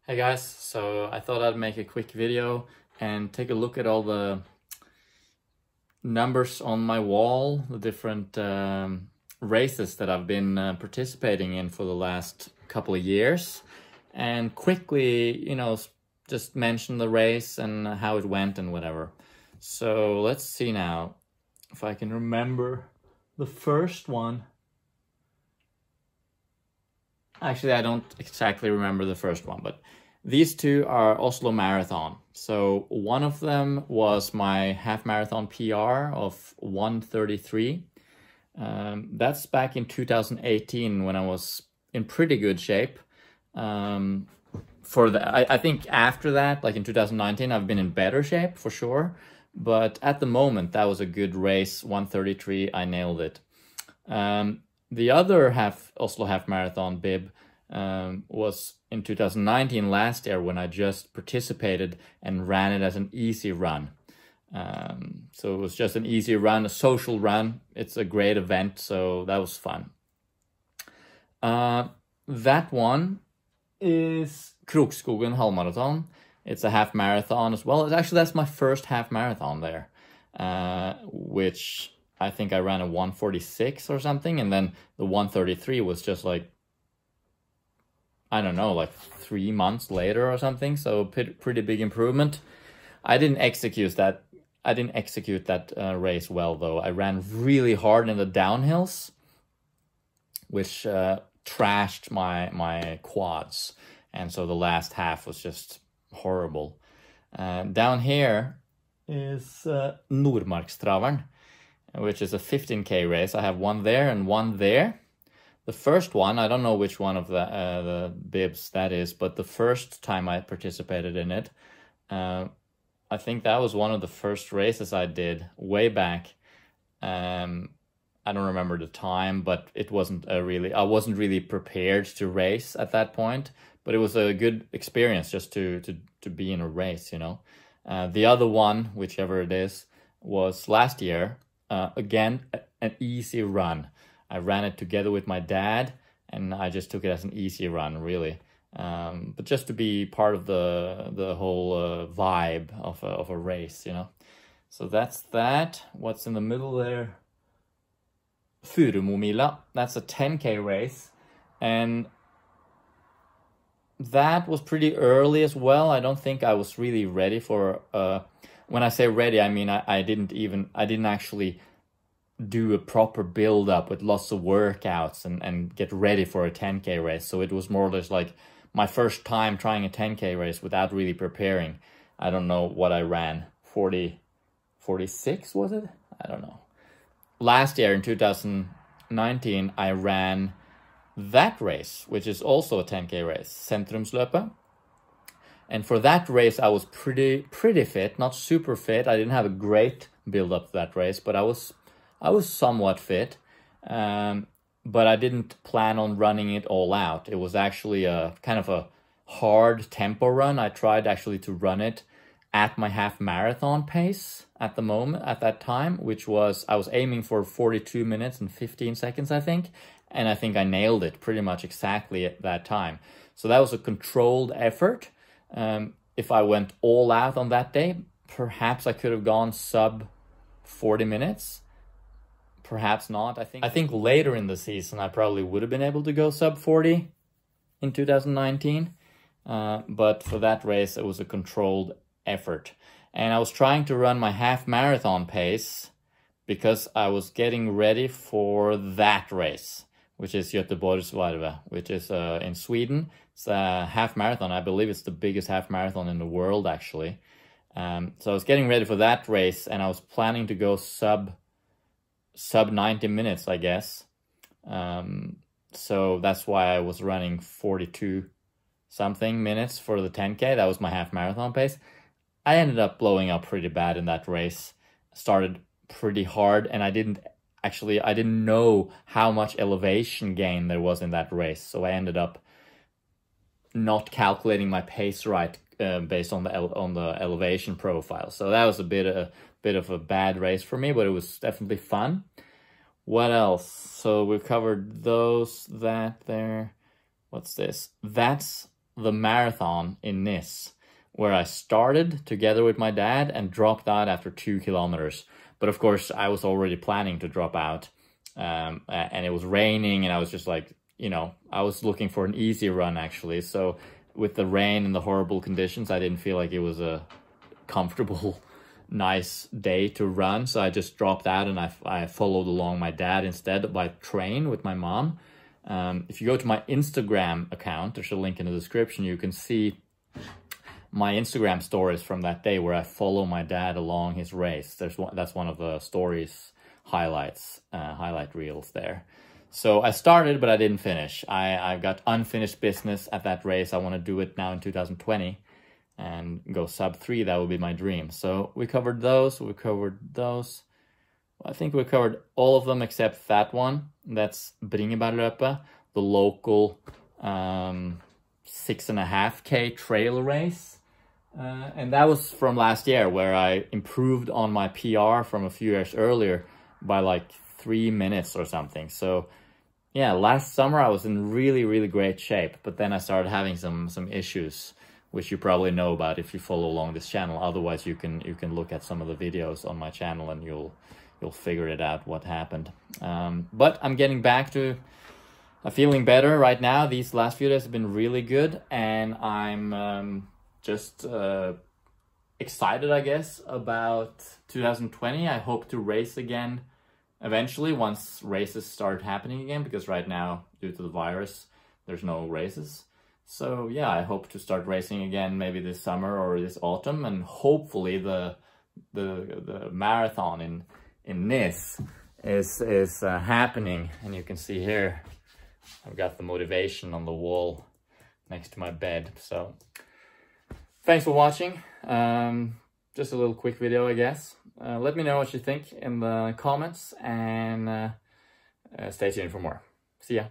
Hey guys, so I thought I'd make a quick video and take a look at all the numbers on my wall, the different races that I've been participating in for the last couple of years, and quickly, just mention the race and how it went and whatever. So let's see now if I can remember the first one. Actually, I don't exactly remember the first one, but these two are Oslo Marathon. So one of them was my half marathon PR of 1:33. That's back in 2018 when I was in pretty good shape. I think after that, like in 2019, I've been in better shape for sure. But at the moment, that was a good race, 1:33. I nailed it. The other Oslo half marathon bib was in 2019, last year, when I just participated and ran it as an easy run. So it was just an easy run, a social run. It's a great event, so that was fun. That one is Krokskogen halvmarathon. It's a half marathon as well. That's my first half marathon there, which I think I ran a 1:46 or something, and then the 1:33 was just like, I don't know, like 3 months later or something. So pretty big improvement. I didn't execute that race well though. I ran really hard in the downhills, which trashed my quads, and so the last half was just horrible. Down here is Nordmarkstraveren, which is a 15K race. I have one there and one there. The first one, I don't know which one of the bibs that is, but the first time I participated in it, I think that was one of the first races I did way back. I don't remember the time, but I wasn't really prepared to race at that point, but it was a good experience just to be in a race, The other one, whichever it is, was last year. Again, an easy run. I ran it together with my dad, and I just took it as an easy run, really. But just to be part of the whole vibe of a race, So that's that. What's in the middle there? Furumomila. That's a 10K race, and that was pretty early as well. I don't think I was really ready for. When I say ready, I mean I didn't actually do a proper build up with lots of workouts and get ready for a 10K race. So it was more or less like my first time trying a 10K race without really preparing. I don't know what I ran. 46 was it? I don't know. Last year in 2019, I ran that race, which is also a 10K race, Sentrumsløpet. And for that race, I was pretty fit, not super fit. I didn't have a great build up to that race, but I was somewhat fit. But I didn't plan on running it all out. It was actually a kind of a hard tempo run. I tried actually to run it at my half marathon pace at that time, which was, I was aiming for 42 minutes and 15 seconds, I think. And I think I nailed it pretty much exactly at that time. So that was a controlled effort. If I went all out on that day, perhaps I could have gone sub 40 minutes. Perhaps not. I think later in the season, I probably would have been able to go sub 40 in 2019. But for that race, it was a controlled effort. And I was trying to run my half marathon pace because I was getting ready for that race, which is Göteborgsvarvet, which is in Sweden. It's a half marathon. I believe it's the biggest half marathon in the world, actually. So I was getting ready for that race, and I was planning to go sub 90 minutes, I guess. So that's why I was running 42 something minutes for the 10K. That was my half marathon pace. I ended up blowing up pretty bad in that race. Started pretty hard, and I didn't know how much elevation gain there was in that race. So I ended up not calculating my pace right based on the elevation profile. So that was a bit of a bad race for me, but it was definitely fun. What else? So we've covered those, that there. What's this? That's the marathon in Nice, where I started together with my dad and dropped out after 2 kilometers. But of course, I was already planning to drop out, and it was raining, and I was just like, you know, I was looking for an easy run actually. So with the rain and the horrible conditions, I didn't feel like it was a comfortable, nice day to run. So I just dropped out, and I followed along my dad instead by train with my mom. If you go to my Instagram account, there's a link in the description, you can see my Instagram stories from that day where I follow my dad along his race. That's one of the stories highlight reels there. So I started, but I didn't finish. I've got unfinished business at that race. I want to do it now in 2020 and go sub 3. That would be my dream. So we covered those. I think we covered all of them except that one. That's Bringebærløpet, the local 6.5K trail race. And that was from last year, where I improved on my PR from a few years earlier by like 3 minutes or something. So yeah, last summer I was in really, really great shape, but then I started having some issues, which you probably know about if you follow along this channel. Otherwise, you can look at some of the videos on my channel and you'll figure it out what happened. But I'm getting back to feeling better right now. These last few days have been really good, and I'm just excited, I guess, about 2020. I hope to race again eventually once races start happening again, because right now, due to the virus, there's no races. So yeah, I hope to start racing again maybe this summer or this autumn, and hopefully the marathon in Nice is happening. And you can see here, I've got the motivation on the wall next to my bed. So thanks for watching. Just a little quick video, I guess. Let me know what you think in the comments, and stay tuned for more. See ya.